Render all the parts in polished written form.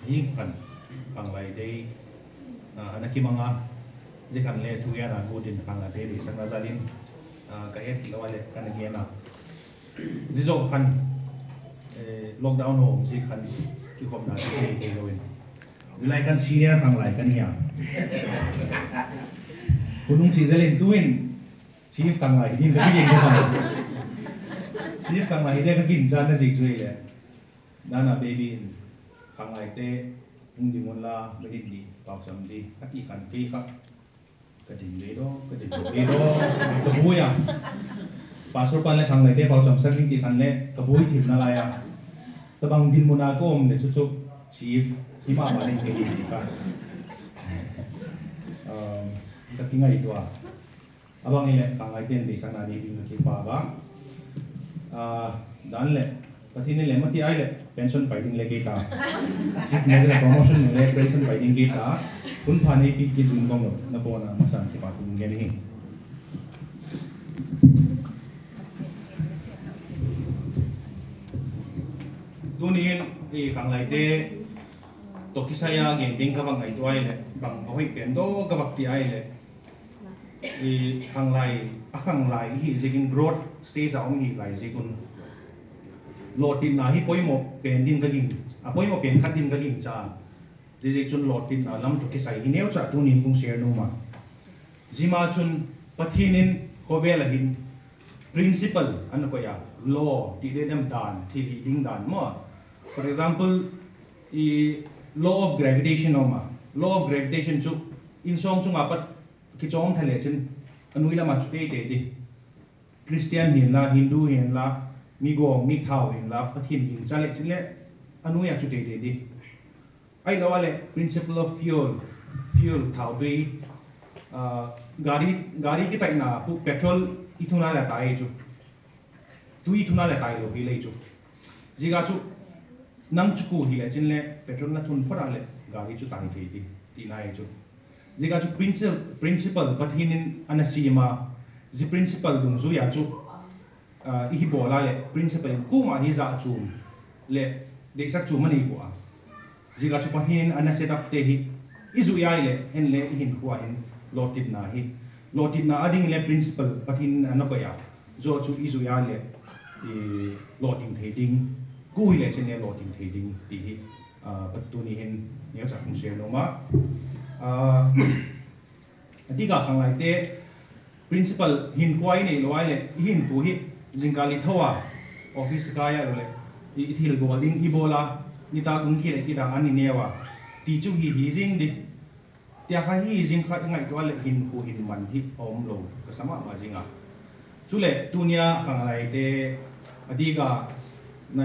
hi kan kang lai dei anaki manga je kan le thu ya ran godin kang la dei sang la zalin ka et ki lawale kan ge na zizo kan lockdown home ji kan ki khom na ke loin zilai kan senior kang lai kan ya kunung chi zalin tuin chief kang lai hin ka ge ka chief kang lai de ka kin chan na ji chui le nana baby kang lai te ung di mon la ba hin di pau sam di aki kan ke ka ka ding le do ka ding le do ka bu ya pastor pan le kang lai te pau sam sang ki kan le ka bu hi thim na la ya ta bang din mo na ko om le chu chu chief hi ma ma le ke di ka ta kinga i to abang ile kang lai ten di sang na di ding ki pa ga dan le pati ni le mati ai le pension fighting le kita chief major promotion le pension fighting kita kun phani pi ki jun gong na bona masan ki patung ge ni tunin e kang lai te to kisaya ge ding ka bang ai to ai le bang hoi pen do ka bak ti ai le e kang lai hi jigin growth stage ong hi lai jigun lotin na hi poimo pen din ka ging a poimo pen khat din ka ging cha je chun lotin na lam to ki sai hi neu cha tu nin kung share no ma jima chun pathinin kobela hin principle an ko ya law ti de dem dan ti li ding dan mo for example i law of gravitation no ma law of gravitation chu in song chung apat ki chom thale chin anui la ma chu te te di christian hin la hindu hin la mi go mi thao in la pathin in chale chile anu ya chu te di ai lo wale principle of fuel thao dui gari ki tai na pu petrol ithuna la tai chu tu ithuna la tai lo bi le chu jiga chu nang chu ku hi le chin le petrol na thun phora le gari chu tai te di ti nai chu jiga chu principle pathin in anasima ji principle dung zu ya chu hi bola le principle ku ma hi za chu le de sak chu mani bo a jiga chu pahin ana setup te hi izu ya le en le hin kwa hin lotit na ading le principle pathin ana ko ya zo chu izu ya le loting thading ku hi le chen le loting thading ti hi pattu ni hin ne cha khung share no ma adiga khang lai te principle hin kwai nei loi le hin ku hi jingkali thawa office kaya le ithil golding ibola nita gung ki le ki da ani newa ti chu hi jing di tia kha hi jing kha ngai to le hin ku hin man hi om lo ka sama ma jinga chule tunia khang lai te adiga na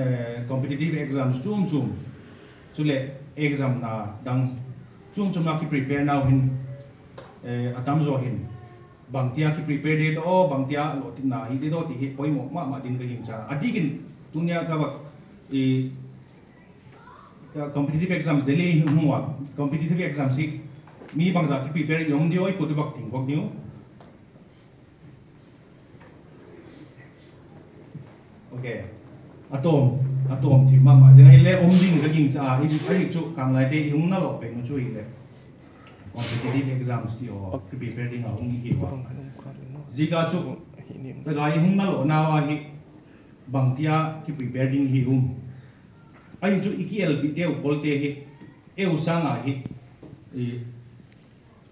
competitive exams chum chule exam na dang chum na ki prepare now hin atam zo hin bangtia ki prepare de do bangtia lotin na hi de do ti hi poimo ma din ka hin cha adigin tunia ka ba competitive exams delay huwa competitive exams hi mi bangza ki prepare yom dio ko de bak ting bok niu okay atom thi ma je ngai le om ding ka ging cha ai chu kang lai de yung na lo pe nu chu hi le competitive exams ti o prepare ding a ong hi wa ziga chu da gai hung na lo na wa hi bangtia ki prepare ding hi ai chu ikl bi deu bolte hi eu sanga hi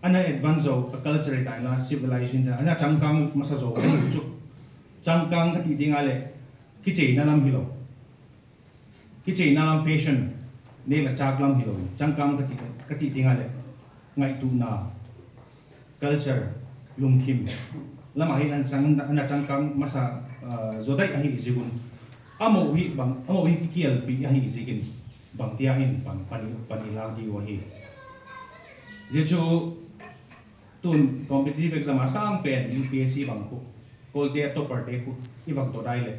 ana advance of culture ta na civilization ta ana changkang masa zo ai chu changkang ka ti dinga le ki chei na lam hi lo ki chei na lam fashion ne la chak lam hi lo changkang ka ti dinga le ngai tu na culture lung kim lama hi an changkang masa zodai ahi jigun amo hi kiel pi ahi jigin bang tia hin pani la di wa hi je chu tun competitive exam asang pen UPSC bang ko kol de to par de ku i bang to dai le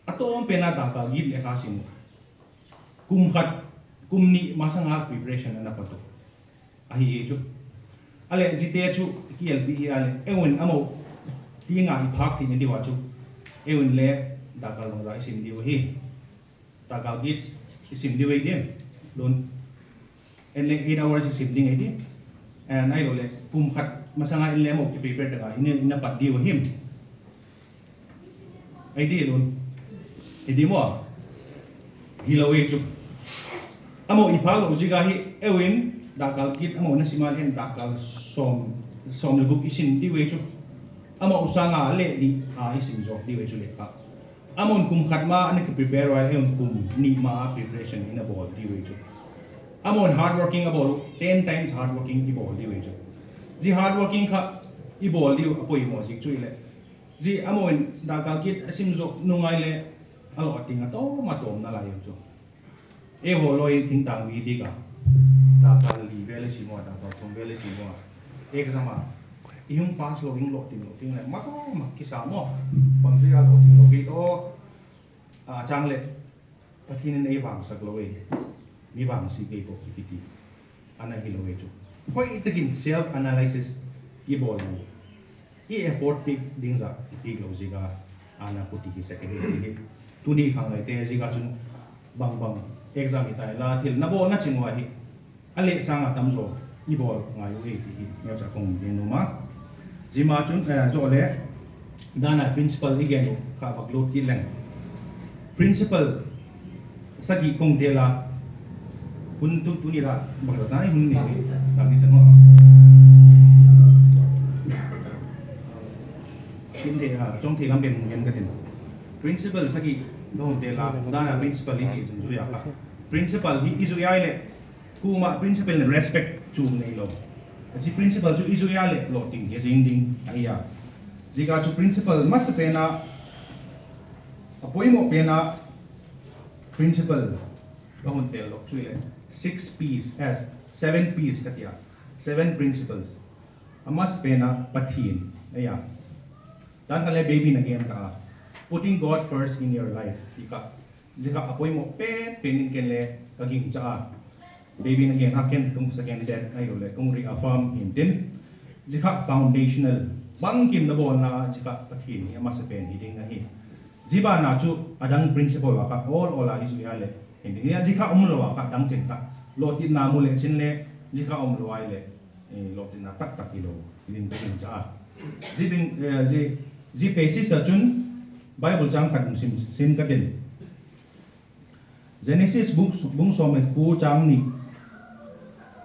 atom pena da ka git le ka sim kum ni masanga preparation na pato ahi chu ale jite chu kiel pi ale ewen amo tinga i phak thi ni di wa chu ewen le da ka long ra sim di wa hi ta ka git sim di wa hi luôn en le 8 hours shifting ấy đi and ai rồi le pum khat masanga en le mo ki prepare da ina pat di wa him ai đi luôn di mo hilawe chu amo ipha lo jiga hi ewin dakal kit amo na simal hen dakal som le gup isin di we chu amo usanga le di a isin jo di we chu le ka amon kum khatma ane ki prepare wa em kum ni ma preparation in a ball di we chu amon hard working about 10 times hard working di ball di we chu ji hard working kha i ball di apoi mo sik chu le ji amon dakal kit asim jo nungai le alo tinga to ma tom na la yo chu e ho loi thing tang mi di ka dakal li vele si mo dakal thong vele si mo exam a yung pass lo yung lo ting le ma to ma kisa mo bang si ga lo ting lo bi to a chang le pathin nei wang sak lo we mi wang si ke ko ki ana hi lo we chu hoi takin self analysis ki bol mo i effort big ding za big lo ziga ana ko ti ki secretary tu ni khang lai te ziga chun bang exam itai la thil na bo na chingwa hi ale sanga tamzo i bol ngai we ti nge cha kong den no ma jima chun zo le dana principal again kha baklot ki leng principal sagi kong de la hun tu ni la ba ta hun ni ta ni sa no kin de ha chong thi lam ben ngen ka tin principal sagi no de la dana principal hi jun ju ya ka principal hi isu ya le kuma principal ne respect chu nei lo si principal chu isu ya le lo ting ye jing ding aya zika chu principal mas pena apoi mo pena principal lo hun tel lo chu le 6 P's as 7 P's katia 7 principles amas pena pathin aya dan kale baby na game ka putting God first in your life ika zika apoi mo penin ken le kaging cha baby na game aken kung sa ken den ayo le kung reaffirm in din zika foundational bang kim na bon na zika pathin ni amas pen hiding na hi ziba na chu adang principle wa ka all ola isu ya le hindi ya zika umlo wa ka dang chen ta lotin na mu le chin le zika umlo ai le lotin na tak tak kilo din kaging cha ziding zi basis sa chun Bible chang khat sin ka din Genesis bung som pu chang ni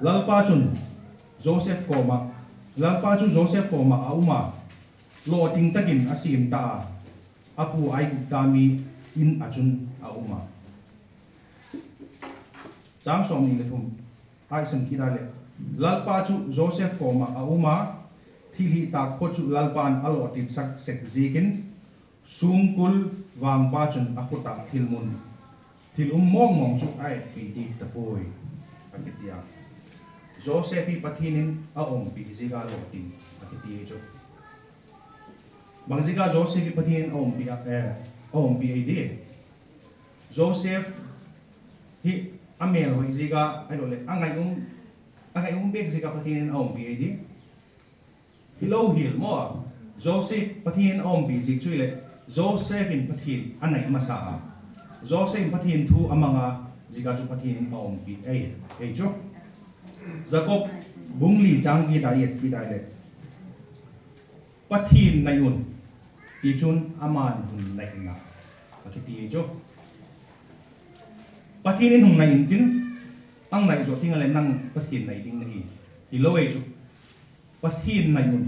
lalpa chun Joseph ko ma auma lo ting takin asim ta aku ai tami in achun auma chang som ni le thum ai sam ki dale lalpa chu Joseph ko ma auma thili ta ko chu lalpan alo tin sak sek zikin sungkul wang pa chun akuta thilmun thil mong chu ai pi ti tapoi akitia Joseph pathinin aom pi ziga lo tin akiti chu bang ziga Joseph pathinin aom pi ide Joseph hi amel hoi ziga ai lo le angai bek ziga pathinin aom pi ide Hello hil mo Joseph pathin om bi zik chui le Joseph in pathin anai masa Joseph pathin thu amanga zika chu pathin om bi ei jo Jacob bungli changi diet pi dai le pathin nayun ti chun aman hun nai na pakiti jo pathin in hung nai tin ang nai zo tinga le nang pathin nai ding nahi Hello ei chu pathin na yun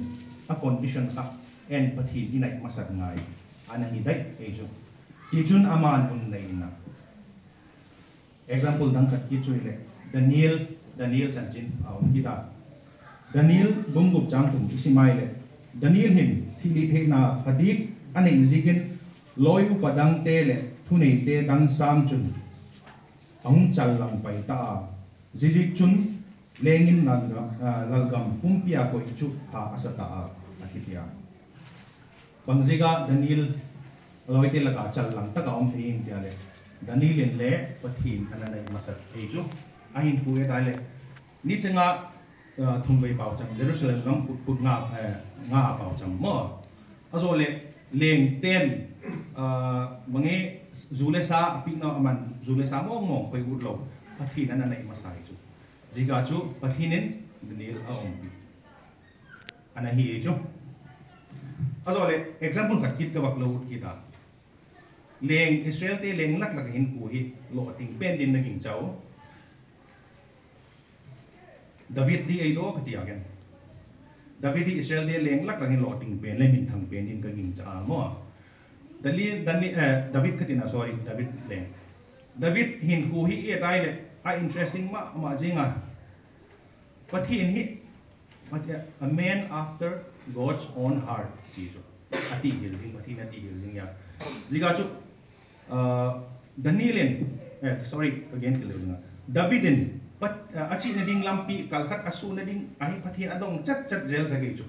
a condition ka and pathin inay masag ngay ana hiday ejo kijun aman un na example dang kat kichuy le Daniel chanchin aw kita Daniel bungup chang tum isimay le Daniel hin thili the na padik aneng zigin loyu padang te le thunei te dang sam chun ang chal lang pai ta zirik chun lengin lalgam pumpia ko ichu ha asata akitia bangziga Daniel loite laga chal lang taka om thein tiale Daniel in le pathin ananai masat eju ahin ku etale ni chenga thumbai pau chang Jerusalem gam put nga pau chang mo azole leng ten bange zule sa pi na man zule sa mo koi ut lo pathin an anai masai chu jiga chu pathinin dinil a om ana hi chu azole example khat kit ka bak lo ut kita leng Israel te leng lak lak hin ku hi lo ting pen din na ging chau David di ai do ka ti again David di Israel de leng lak lak hin lo ting pen le min thang pen din ka ging cha mo David katina sorry David leng David hin ku hi e dai le a interesting ma jinga pathin hi a man after God's own heart ti chu ati hilling pathin ati hilling ya jiga chu Danielin sorry again kilunga Davidin pat achi na ding lampi kalkhat asu na ding ahi pathin adong chat jail sa chu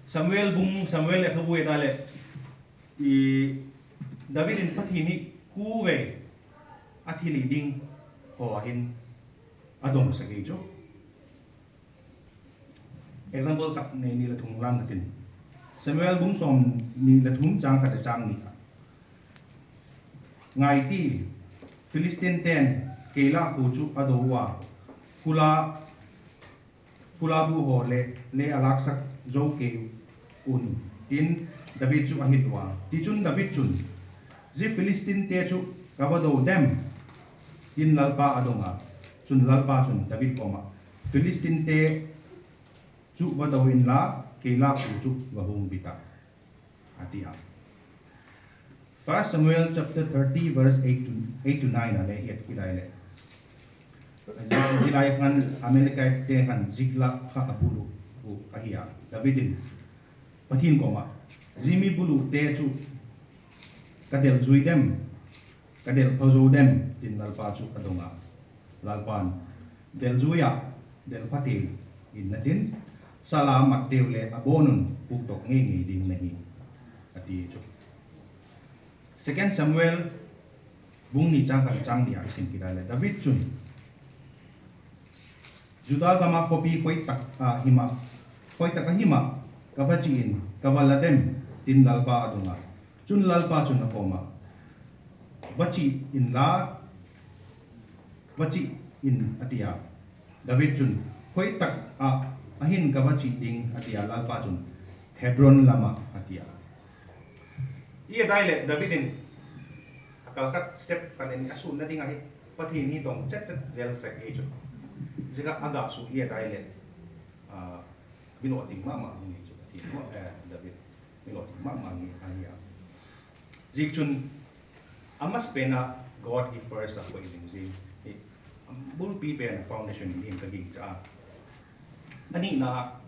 Samuel e khabu e dale i Davidin pathin ni ku ve athili ding ho hin adong sa chu example khat nei ni la thung lang tin Samuel bung som ni la thum chang khat chang ni ngai ti Philistine ten kela ku chu adowa kula bu ho le alak sak zo ke un tin David chu ahitwa ti chun David chun ji Philistine te chu kabado dem tin lalpa adonga chun lalpa chun David koma Philistine te chu bado in la kela ku chu wahum bita atia 1 Samuel chapter 30 verse 8 to 9 ale yet kilai le jilai kan America te han zikla kha abulu bu kahia Davidin pathin koma Jimmy bulu te chu kadel zuidem kadel phozo dem tin lalpa chu adonga lalpan del zuya del pati in natin salamat teule abonun puktok ngi ding nahi ati chu 2 Samuel bung ni chang dia isin kidale David chun Juda gama kopi koi tak hima koi tak hima kabachiin kabaladem tin lalpa adunga chun lalpa chun akoma bachi in atia David chun koi tak ahin kabachi ding atia lalpa chun Hebron lama atia iya daile Davidin akalkat step kanen asun na ding ahi pati ni tong chat zel sak ejo jika aga su iya daile binoting mama ni chu ti mo David binoting mama ni ania jikchun amas pena God he first a poising zi bul pi pen foundation ni ka gi cha ani na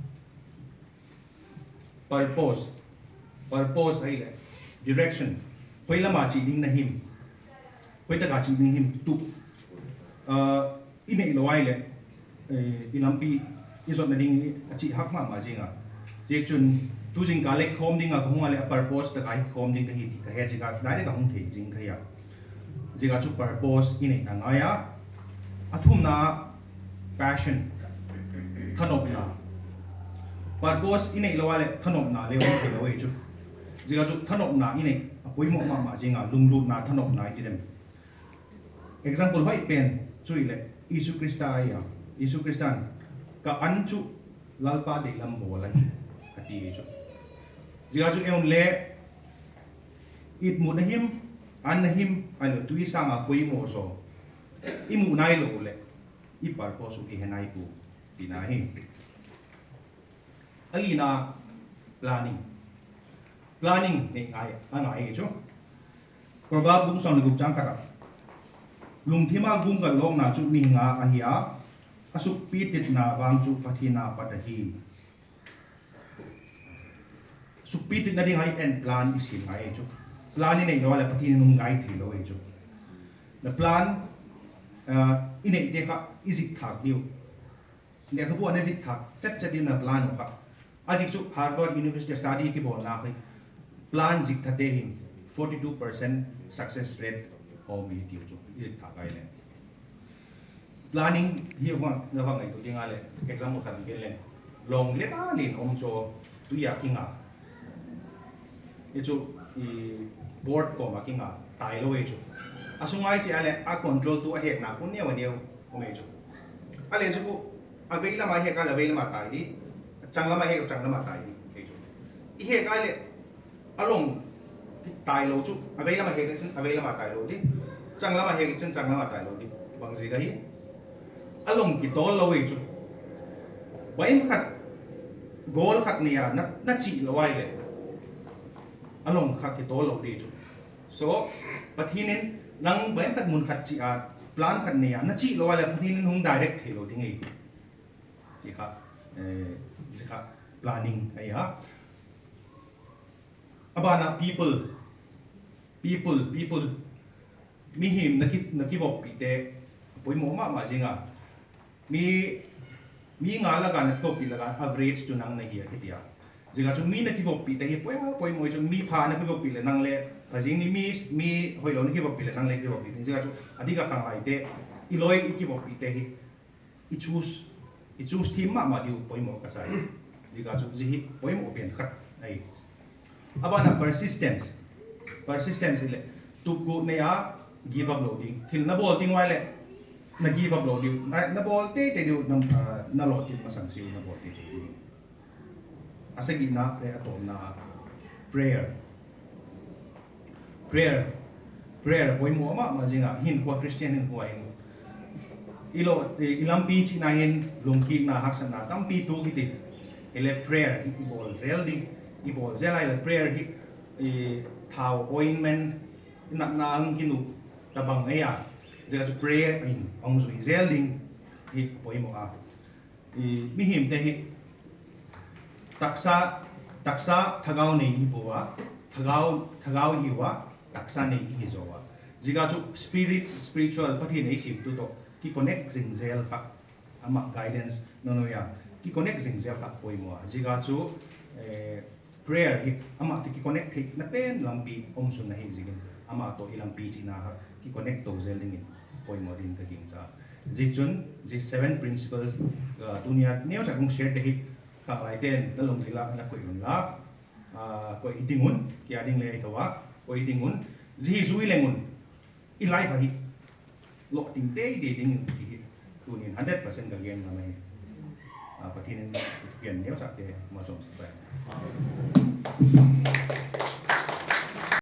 purpose ai le direction phaila ma chi ding na him phaita ka chi ding him tu ine loi le ilampi isot na ding chi hak ma jinga je chun tu jing ka lek khom ding a khong ale purpose ta kai khom ding ka hi ka he ji ka dai ka hong the jing ka ya ji ka chu purpose ine angaya athum na passion thanop na purpose ine loi le thanop na le wa ke loi chu jiga chu thanop na ine apoi mo ma jinga lunglu na thanop na idem example hoi pen chui le Isu Kristan ka anchu lalpa de lambo la ati chu jiga chu eon le it munahim anahim alo tui sanga koi mo so imu nai lo le I purpose ki henai pu dinahi alina planning ni ai chu proverb bung song guk chang kara lung thima gung ga long na chu mi nga ahia asuk pitit na wang chu pathina patahi suk pitit na ding ai and plan is hin ai chu plan ni nei lo la pathin nung gai thi lo ai chu the plan ine te kha izik thak diu ne kha bu an izik thak chat din na plan ka azik chu Harvard University study ki bon na kai plan zik thate him 42% success rate of me tiu chu izik thak ai le planning hi wa na wa ngai to ding ale example kan gen le long le ta lin om cho tu ya kinga e chu board ko makinga tai lo e chu asungai chi ale a control tu a hek na kun ne waneu ome chu ale chu ku aveila ma hek ala aveila ma tai di changla ma hek changla ma tai di e chu I hek ale along tai lo chu aveila ma hek chen aveila ma tai lo di changla ma hek chen changla ma tai lo di bang ji ga hi along ki tol lo e chu baim khat goal khat nia na chi lo ai le along khat ki tol lo di chu so pathinin nang baim khat mun khat chi a plan khat nia na chi lo ai le pathinin hung direct the lo ding ei ki kha planning ai ha abana people mi him na ki bok pi te poi mo ma jinga mi nga la gan thop pi la gan average chu nang na hi a kia jinga chu mi na ki bok pi te hi poi mo chu mi pha na ki bok pi le nang le a jing ni mi hoi lo ni ki bok pi le nang le ki bok pi jinga chu adika khang lai te I loi ki bok pi te hi I choose team ma diu poi mo ka sai jinga chu ji hi poi mo pian khat ai abana persistence le tu ku ne ya give up loading thil na bol ting wai le na give up loading na bol te diu na lo tin masang siu na bol te asagi na le atom na prayer poi mo ma jinga hin ko Christian hin ko hin ilo ilampi chi na hin lungki na haksan na tampi tu kiti ele prayer I bol zeldi I bol zelai le prayer hi thao ointment na ang kinu tabang aya jega chu prayer in ong zui zelding hi poi mo a mi him te hi taksa thagau nei hi bowa thagau hi wa taksa nei hi zowa jega chu spiritual pathi nei sim tu to ki connect jing zel ka ama guidance no ya ki connect jing zel ka poi mo a jega chu prayer hi ama to ki connect thik na pen lampi om sun na hi jigin ama to ilampi chi na ki connect to zeling in poi mo din ka ging cha jikchun ji 7 principles dunia neo cha kung share te hi ka lai ten dalong sila na ko yun la ko itingun ki ading le itawa ko itingun ji zui lengun I life hi lo ting te de ding hi tunin 100% ka gen na mai patinin pian neo sa te mo som sa